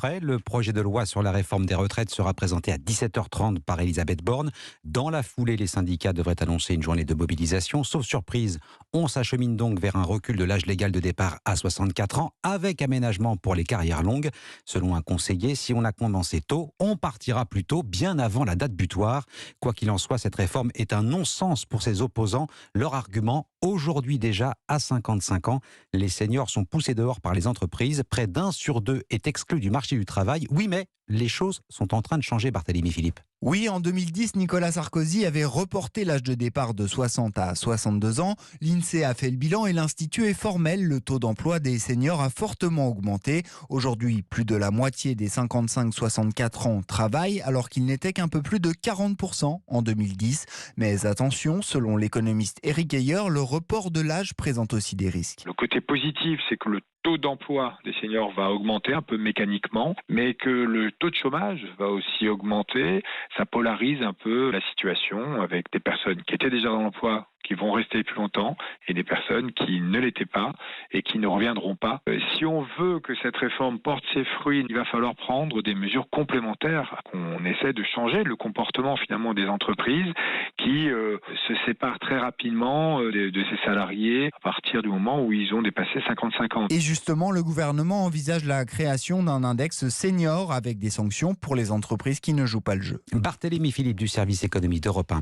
près. Le projet de loi sur la réforme des retraites sera présenté à 17h30 par Elisabeth Borne. Dans la foulée, les syndicats devraient annoncer une journée de mobilisation. Sauf surprise, on s'achemine donc vers un recul de l'âge légal de départ à 64 ans, avec aménagement pour les carrières longues. Selon un conseiller, si on a commencé tôt, on partira plus tôt, bien avant la date butoir. Quoi qu'il en soit, cette réforme est un non-sens pour ses opposants. Leur argument, aujourd'hui déjà à 55 ans, les seniors sont poussés dehors par les entreprises. Près d'un sur deux est exclu du marché du travail. Oui, mais les choses sont en train de changer, Barthélémy Philippe. Oui, en 2010, Nicolas Sarkozy avait reporté l'âge de départ de 60 à 62 ans. L'INSEE a fait le bilan et l'Institut est formel. Le taux d'emploi des seniors a fortement augmenté. Aujourd'hui, plus de la moitié des 55-64 ans travaillent, alors qu'il n'était qu'un peu plus de 40% en 2010. Mais attention, selon l'économiste Éric Heyer, le report de l'âge présente aussi des risques. Le côté positif, c'est que le taux d'emploi des seniors va augmenter un peu mécaniquement, mais que le taux de chômage va aussi augmenter. Ça polarise un peu la situation avec des personnes qui étaient déjà dans l'emploi, qui vont rester plus longtemps, et des personnes qui ne l'étaient pas et qui ne reviendront pas. Si on veut que cette réforme porte ses fruits, il va falloir prendre des mesures complémentaires. On essaie de changer le comportement finalement des entreprises qui se séparent très rapidement de ces salariés à partir du moment où ils ont dépassé 55 ans. Et justement, le gouvernement envisage la création d'un index senior avec des sanctions pour les entreprises qui ne jouent pas le jeu. Barthélémy Philippe du service économie d'Europe 1.